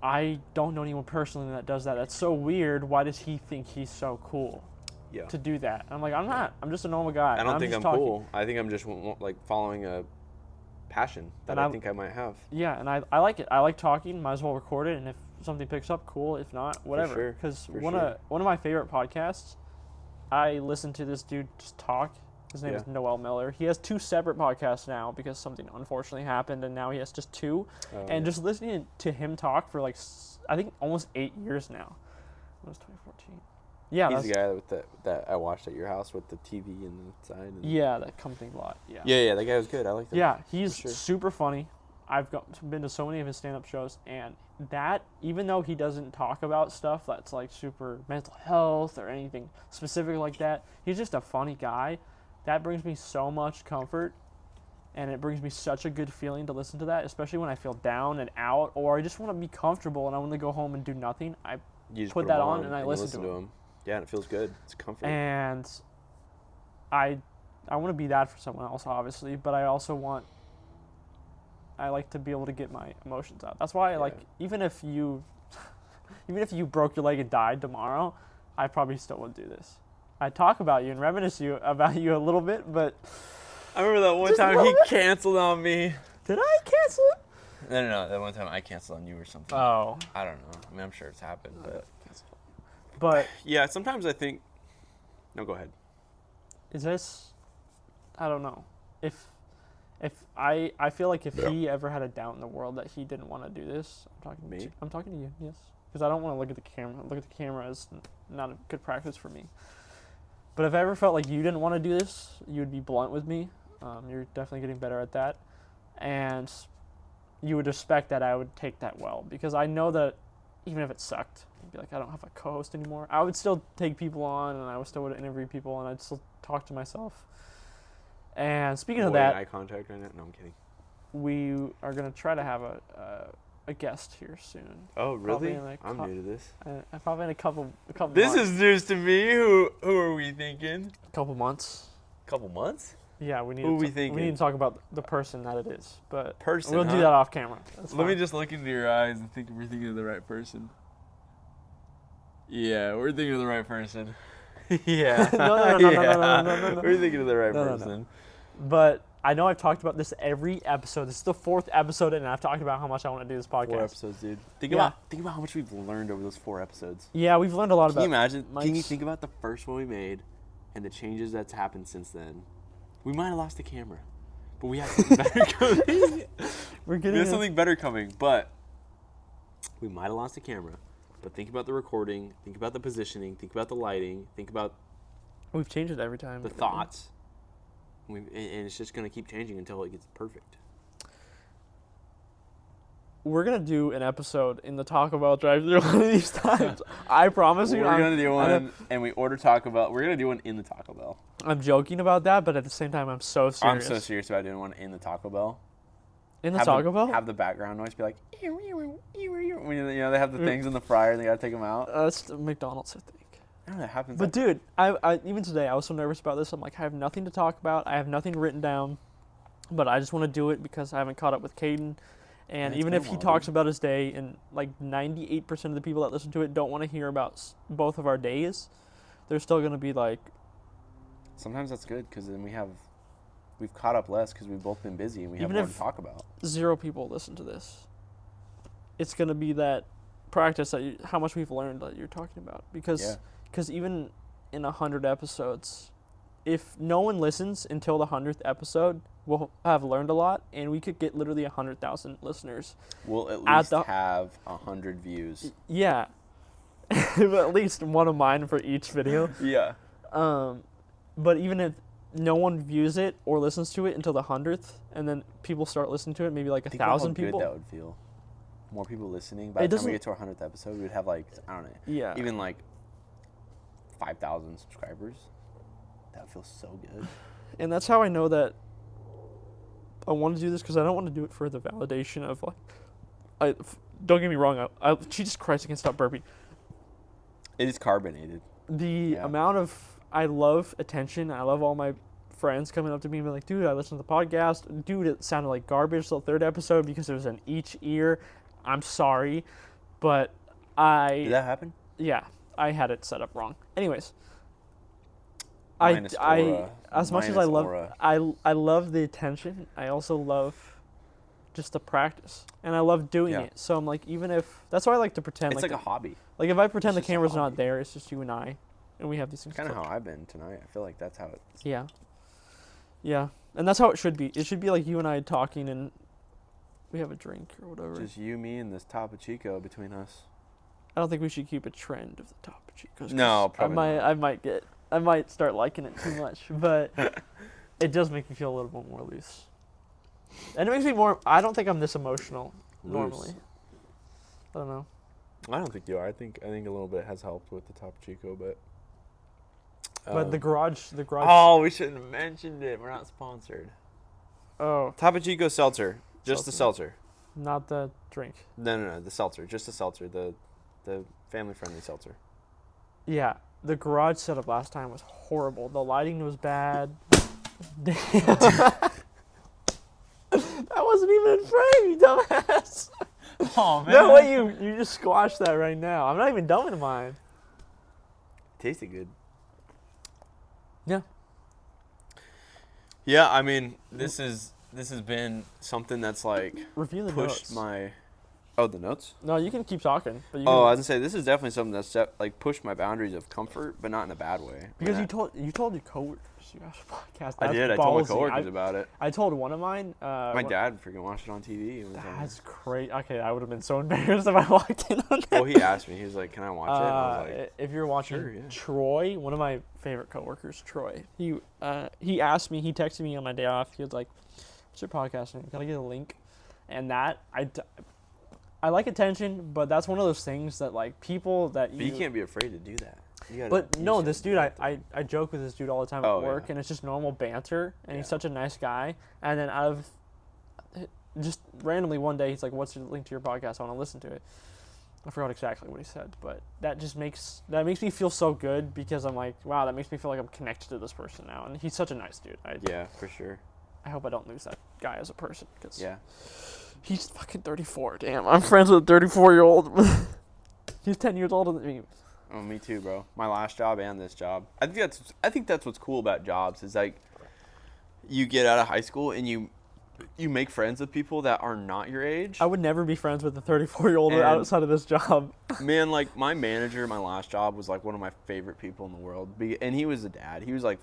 I don't know anyone personally that does that. That's so weird. Why does he think he's so cool? Yeah. To do that? I'm like, I'm not. I'm just a normal guy. I don't think I'm cool. I think I'm just like following a passion that I think I might have. Yeah, and I like it. I like talking. Might as well record it, and if something picks up, cool. If not, whatever. Because one of my favorite podcasts, I listen to this dude just talk. His name is Noel Miller. He has 2 separate podcasts now because something unfortunately happened, and now he has just 2. Just listening to him talk for like, I think almost 8 years now. It was 2014. Yeah, he's the guy that I watched at your house with the TV and the side. That company lot. Yeah, that guy was good. I like that. Yeah, he's super funny. I've been to so many of his stand-up shows, and that, even though he doesn't talk about stuff that's like super mental health or anything specific like that, he's just a funny guy. That brings me so much comfort, and it brings me such a good feeling to listen to that, especially when I feel down and out, or I just want to be comfortable and I want to go home and do nothing. I put that on and I listen to him. Yeah, and it feels good. It's comfort. And I want to be that for someone else, obviously, but I also I like to be able to get my emotions out. That's why, like, even if you broke your leg and died tomorrow, I probably still would do this. I talk about you and reminisce about you a little bit, but I remember that one time he canceled on me. Did I cancel it? No. That one time I canceled on you or something. Oh. I don't know. I mean, I'm sure it's happened, but yeah, sometimes I think. No, go ahead. Is this? I don't know. If I feel like if he ever had a doubt in the world that he didn't want to do this, I'm talking to you, yes, because I don't want to look at the camera. Look at the camera is not a good practice for me. But if I ever felt like you didn't want to do this, you would be blunt with me. You're definitely getting better at that, and you would expect that I would take that well, because I know that even if it sucked, I'd be like, I don't have a co-host anymore, I would still take people on, and I still would interview people, and I'd still talk to myself. And speaking of that, eye contact right now? No, I'm kidding. We are gonna try to have a guest here soon. Oh, really? I'm new to this. Probably in a couple This months. is news to me. Who are we thinking? A couple months. Couple months? Yeah, we need. Who are we thinking? We need to talk about the person that it is, but person. We'll do that off camera. Let me just look into your eyes and think if we're thinking of the right person. Yeah, we're thinking of the right person. Yeah. No. We're thinking of the right No, no, no. person. But I know I've talked about this every episode. This is the 4th episode, and I've talked about how much I want to do this podcast. 4 episodes, dude. Think Yeah. about how much we've learned over those 4 episodes. Yeah, we've learned a lot Can about. you imagine? mics. Can you think about the first one we made and the changes that's happened since then? We might have lost the camera, but we have something better coming. We're We getting have something better coming, but we might have lost the camera. But think about the recording. Think about the positioning. Think about the lighting. Think about We've changed it every time. the thoughts. And it's just going to keep changing until it gets perfect. We're gonna do an episode in the Taco Bell drive-thru one of these times. I promise you. We're going to do one, and we order Taco Bell. We're going to do one in the Taco Bell. I'm joking about that, but at the same time, I'm so serious. I'm so serious about doing one in the Taco Bell. In the Taco Bell? Have the background noise be like, when they have the things in the fryer and they got to take them out. That's McDonald's, I think. I don't know, that happens. But dude, I even today I was so nervous about this. I'm like, I have nothing to talk about. I have nothing written down, but I just want to do it because I haven't caught up with Caiden. And even if he talks about his day, and like 98% of the people that listen to it don't want to hear about both of our days, they're still gonna be like. Sometimes that's good because then we've caught up less because we've both been busy and we have Even more if to talk about. 0 people listen to this, it's gonna be that practice that how much we've learned that you're talking about because even in 100 episodes, if no one listens until the 100th episode, we'll have learned a lot, and we could get literally 100,000 listeners. We'll at least have 100 views. Yeah, at least one of mine for each video. Yeah. But even if no one views it or listens to it until the 100th, and then people start listening to it, maybe like 1,000 people. Good that would feel. More people listening. By the time we get to our 100th episode, we would have like, I don't know. Yeah. Even like 5,000 subscribers. That would feel so good. And that's how I know that I want to do this, because I don't want to do it for the validation of like, don't get me wrong, Jesus Christ, I can stop burping. It is carbonated. The amount of, I love attention. I love all my friends coming up to me and be like, dude, I listened to the podcast. Dude, it sounded like garbage the 3rd episode because it was in each ear. I'm sorry, but Did that happen? Yeah, I had it set up wrong. Anyways. Minus as much as I love I love the attention, I also love just the practice, and I love doing it. So I'm like, even if that's why I like to pretend it's like a hobby. Like if I pretend the camera's not there, it's just you and I, and we have these things. Kind of how I've been tonight. I feel like that's how it's. Yeah, and that's how it should be. It should be like you and I talking, and we have a drink or whatever. Just you, me, and this Topo Chico between us. I don't think we should keep a trend of the Topo Chicos. No, probably not. I might start liking it too much, but it does make me feel a little bit more loose. And it makes me more, I don't think I'm this emotional normally. I don't know. I don't think you are. I think a little bit has helped with the Topo Chico, but. But the garage. Oh, we shouldn't have mentioned it. We're not sponsored. Oh. Topo Chico seltzer. Just the seltzer. Not the drink. No. The seltzer. Just the seltzer. The family-friendly seltzer. Yeah. The garage setup last time was horrible. The lighting was bad. Damn. That wasn't even in frame, you dumbass. Oh, man. No way you just squashed that right now. I'm not even done with mine. Tasted good. Yeah. Yeah, I mean, this has been something that's like Review the pushed notes. my. Oh, the notes? No, you can keep talking. But I was gonna say this is definitely something that's like pushed my boundaries of comfort, but not in a bad way. Because you told your coworkers you have a podcast. I did. I told my coworkers about it. I told one of mine. My dad freaking watched it on TV. That's great. Okay, I would have been so embarrassed if I walked in on that. Well, he asked me. He was like, "Can I watch it?" And I was like, if you're watching, sure, yeah. Troy, one of my favorite coworkers, Troy. He asked me. He texted me on my day off. He was like, "What's your podcast name? Can I get a link?" And that I like attention, but that's one of those things that like people that But you can't be afraid to do that. But no, this dude, I joke with this dude all the time at work, yeah. and it's just normal banter, and he's such a nice guy. And then out of just randomly one day, he's like, "What's the link to your podcast? I want to listen to it." I forgot exactly what he said, but that makes me feel so good, because I'm like, wow, that makes me feel like I'm connected to this person now, and he's such a nice dude. Yeah, for sure. I hope I don't lose that guy as a person, because he's fucking 34. Damn, I'm friends with a 34-year-old. He's 10 years older than me. Oh, me too, bro. My last job and this job. I think that's what's cool about jobs is like you get out of high school and you make friends with people that are not your age. I would never be friends with a 34-year-old outside of this job. Man, like my manager, my last job was like one of my favorite people in the world, and he was a dad. He was like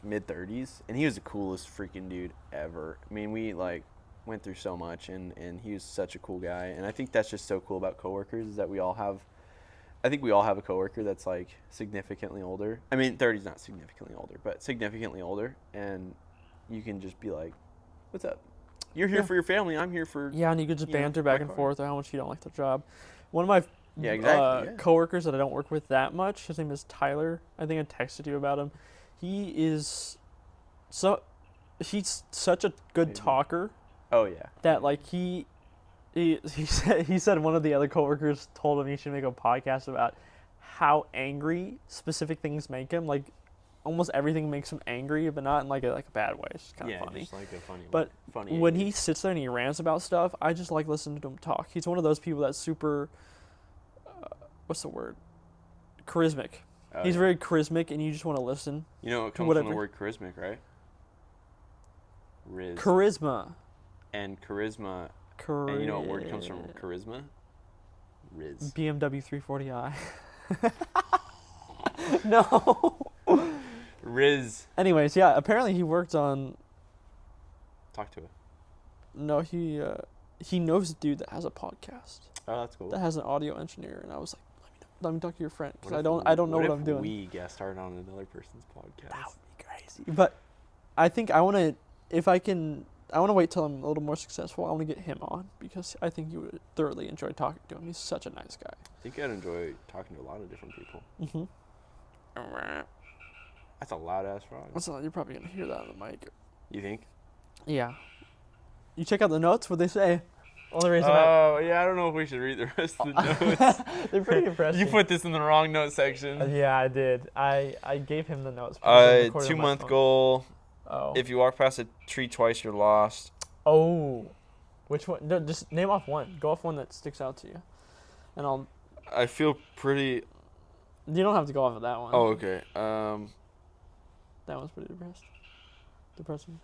mid-30s, and he was the coolest freaking dude ever. I mean, we like went through so much, and he was such a cool guy. And I think that's just so cool about coworkers is that we all have a coworker that's like significantly older. I mean, 30's not significantly older, but significantly older, and you can just be like, "What's up? You're here for your family. I'm here for." Yeah, and you could just banter back and forth on how much you don't like the job. One of my coworkers that I don't work with that much, his name is Tyler. I think I texted you about him. He's such a good talker. Oh yeah. That like he said one of the other coworkers told him he should make a podcast about how angry specific things make him. Like almost everything makes him angry, but not in like a bad way. It's kind of funny. Just like a funny. But funny when he sits there and he rants about stuff, I just like listening to him talk. He's one of those people that's super. What's the word? Charismatic. He's very charismatic, and you just want to listen. You know, it comes from the word charismatic, right? Charisma. And charisma. And you know what word comes from charisma? Riz. BMW 340i. No. Riz. Anyways, yeah, apparently he worked on... Talk to it. No, he knows a dude that has a podcast. Oh, that's cool. That has an audio engineer, and I was like, let me talk to your friend, because I don't know what I'm doing. We guest started on another person's podcast. That would be crazy. But I think I want to wait till I'm a little more successful. I want to get him on, because I think you would thoroughly enjoy talking to him. He's such a nice guy. I think I'd enjoy talking to a lot of different people. Mm-hmm. That's a loud-ass frog. You're probably going to hear that on the mic. You think? Yeah. You check out the notes, what they say. Yeah, I don't know if we should read the rest of the notes. They're pretty impressive. You put this in the wrong note section. Yeah, I did. I gave him the notes. 2-month goal. Oh. If you walk past a tree twice, you're lost. Oh. Which one? No, just name off one. Go off one that sticks out to you. And I feel pretty... You don't have to go off of that one. Oh, okay. That one's pretty depressing.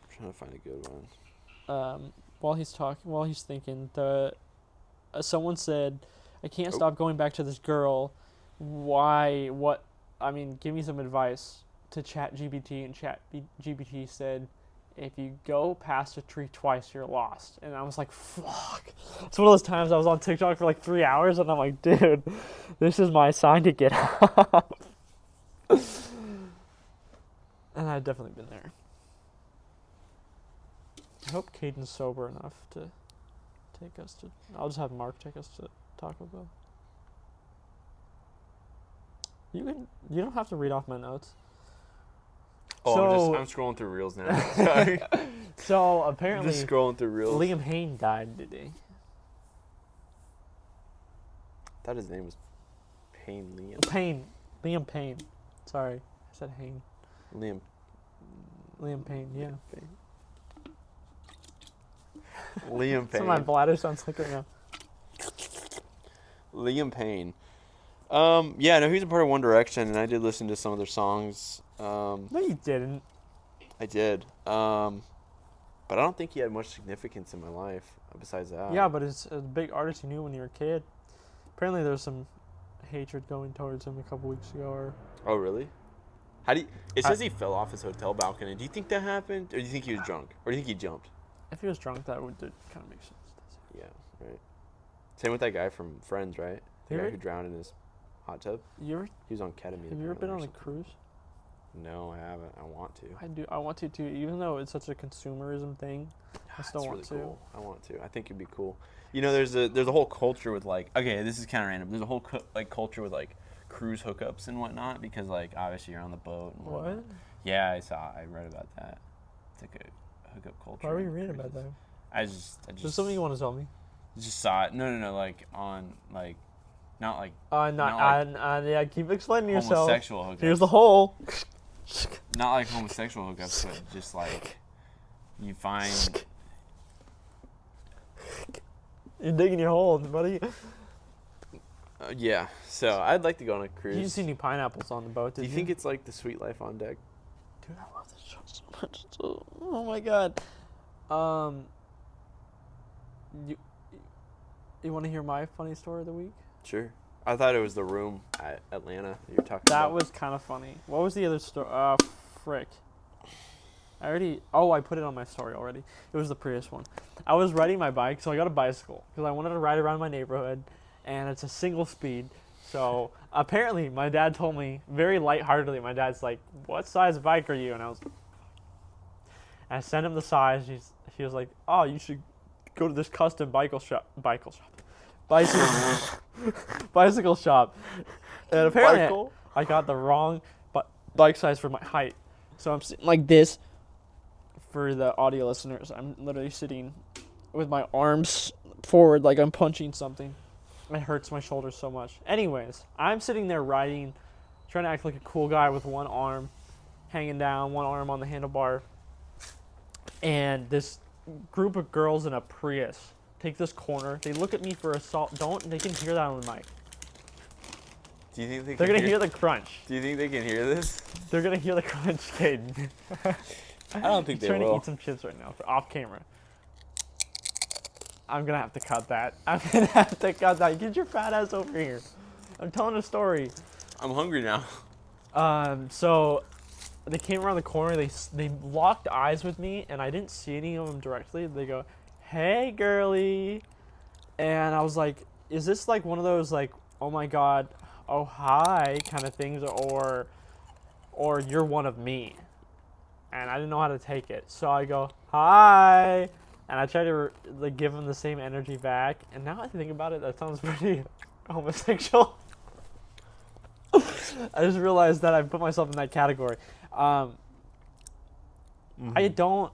I'm trying to find a good one. While he's thinking, someone said, "I can't stop going back to this girl. Why? What? I mean, give me some advice." To ChatGPT, and ChatGPT said, "If you go past a tree twice, you're lost." And I was like, "Fuck!" It's one of those times I was on TikTok for like 3 hours, and I'm like, "Dude, this is my sign to get off." And I've definitely been there. I hope Caiden's sober enough to take us to... I'll just have Mark take us to Taco Bell. You don't have to read off my notes. Oh, I'm scrolling through Reels now. Sorry. So, apparently... Just scrolling through Reels. Liam Payne died today. I thought his name was Liam Payne. Sorry, I said Hayne. Liam Payne, yeah. Liam Payne. That's what my bladder sounds like right now. Liam Payne. Yeah, no, he's a part of One Direction, and I did listen to some of their songs. No, you didn't. I did. But I don't think he had much significance in my life besides that. Yeah, but it's a big artist you knew when you were a kid. Apparently there's some hatred going towards him a couple weeks ago. Oh, really? It says he fell off his hotel balcony. Do you think that happened? Or do you think he was drunk? Or do you think he jumped? If he was drunk, that would kind of make sense. Yeah, right. Same with that guy from Friends, right? The guy who drowned in his hot tub. He was on ketamine. Have you ever been on a cruise? No, I haven't. I want to. I do. I want to too. Even though it's such a consumerism thing, I still want to. Cool. I want to. I think it'd be cool. You know, there's a whole culture with like. Okay, this is kind of random. There's a whole culture with like cruise hookups and whatnot because like obviously you're on the boat. And what? Yeah, I read about that. It's like a hookup culture. Why were you reading about that? I just. There's something you want to tell me? Just saw it. No. Like on like. Not like. Yeah, keep explaining yourself. Homosexual hookups. Here's the hole. Not like homosexual hookups, but just like you find. You're digging your hole, buddy. Yeah. So I'd like to go on a cruise. You didn't see any pineapples on the boat, did Do you? you think it's like the sweet life on deck? Dude, I love this show so much. Oh my god. You you want to hear my funny story of the week? Sure. I thought it was the room at Atlanta that you're talking That about. was kind of funny. What was the other story? Frick. I put it on my story already. It was the Prius one. I was riding my bike, so I got a bicycle because I wanted to ride around my neighborhood, and it's a single speed. So apparently, my dad told me very lightheartedly. My dad's like, "What size bike are you?" And I sent him the size. He was like, "Oh, you should go to this custom bicycle shop." Bicycle shop. And apparently, Bicycle? I got the wrong bike size for my height. So I'm sitting like this. For the audio listeners, I'm literally sitting with my arms forward like I'm punching something. It hurts my shoulders so much. Anyways, I'm sitting there riding, trying to act like a cool guy with one arm hanging down, one arm on the handlebar. And this group of girls in a Prius take this corner. They look at me for assault. They can hear that on the mic. Do you think They're going to hear the crunch. Do you think they can hear this? They're going to hear the crunch, Caiden. I don't think He's they trying will. to eat some chips right now for off camera. I'm gonna have to cut that. Get your fat ass over here. I'm telling a story. I'm hungry now. So they came around the corner. They locked eyes with me, and I didn't see any of them directly. They go, "Hey, girly," and I was like, "Is this like one of those like, oh my god, oh hi kind of things, or you're one of me?" And I didn't know how to take it, so I go, "Hi," and I try to like give them the same energy back. And now I think about it, that sounds pretty homosexual. I just realized that I put myself in that category. I don't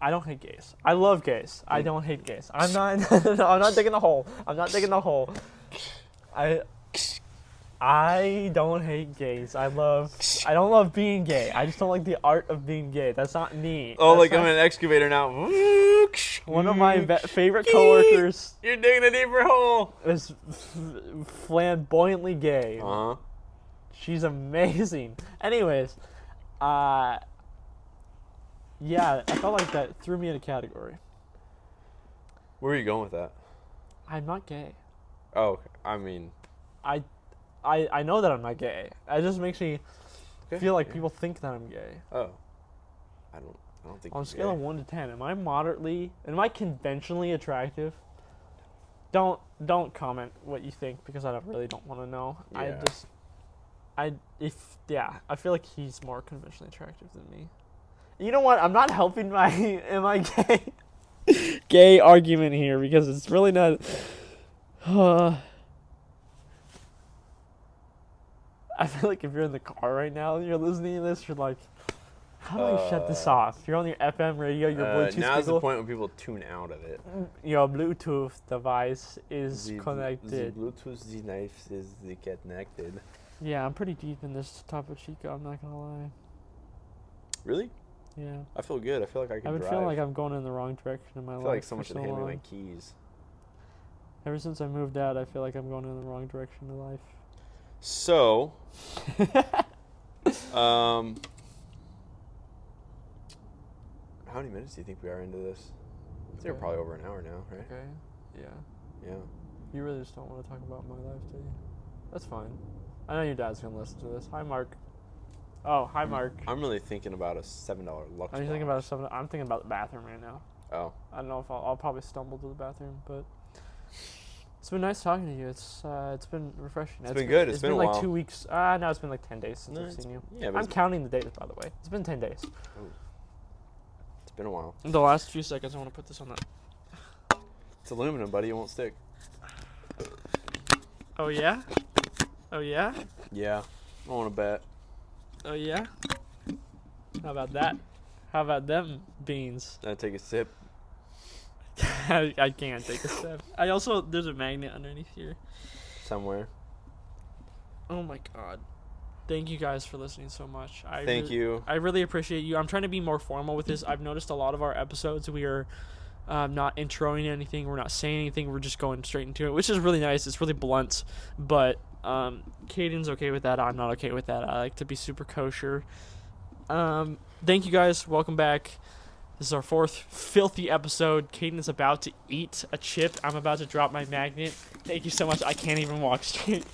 hate gays. I love gays. I don't hate gays. I'm not. No, I'm not digging the hole. I'm not digging the hole. I don't hate gays. I don't love being gay. I just don't like the art of being gay. That's not me. Oh, That's like I'm an excavator now. one of my favorite coworkers You're digging a deeper hole. is flamboyantly gay. Uh-huh. She's amazing. Anyways, yeah, I felt like that threw me in a category. Where are you going with that? I'm not gay. Oh, okay. I mean, I know that I'm not gay. It just makes me feel like people think that I'm gay. oh, I don't think. On a you're scale gay. of 1 to 10, am I conventionally attractive? Don't comment what you think, because I really don't want to know. Yeah. I feel like he's more conventionally attractive than me. You know what? I'm not helping my am I gay gay argument here, because it's really not. I feel like if you're in the car right now and you're listening to this, you're like, how do I shut this off? You're on your FM radio, your Bluetooth now's the speaker. point when people tune out of it. Your Bluetooth device is The connected. Bluetooth device is connected. Yeah, I'm pretty deep in this Topo Chico, I'm not gonna lie. Really? Yeah. I feel good. I feel like I can I've been drive. feeling like I'm going in the wrong direction in my I life. feel like someone for should so hand me my long. keys. Ever since I moved out, I feel like I'm going in the wrong direction in life. So, how many minutes do you think we are into this? I think we're probably over an hour now, right? Okay. Yeah. Yeah. You really just don't want to talk about my life, do you? That's fine. I know your dad's gonna listen to this. Hi, Mark. Oh, hi, Mark. I'm really thinking about a $7 Lux. Are you thinking about something? I'm thinking about the bathroom right now. Oh. I don't know if I'll probably stumble to the bathroom, but it's been nice talking to you. It's been refreshing. It's been good. It's been been a like while. 2 weeks. No, it's been like 10 days since No, I've seen you. Yeah, but I'm counting the days, by the way. It's been 10 days. it's been a while. The last few seconds, I want to put this on that. It's aluminum, buddy. It won't stick. Oh yeah. Oh yeah. Yeah. I want to bet. Oh yeah. How about that? How about them beans? I take a sip. I can't take a sip. There's a magnet underneath here. Somewhere. Oh my god. Thank you guys for listening so much. Thank you. I really appreciate you. I'm trying to be more formal with this. I've noticed a lot of our episodes we are not introing anything. We're not saying anything. We're just going straight into it, which is really nice. It's really blunt, but Caiden's okay with that. I'm not okay with that. I like to be super kosher. Thank you guys. Welcome back. This is our 4th filthy episode. Caiden is about to eat a chip. I'm about to drop my magnet. Thank you so much. I can't even walk straight.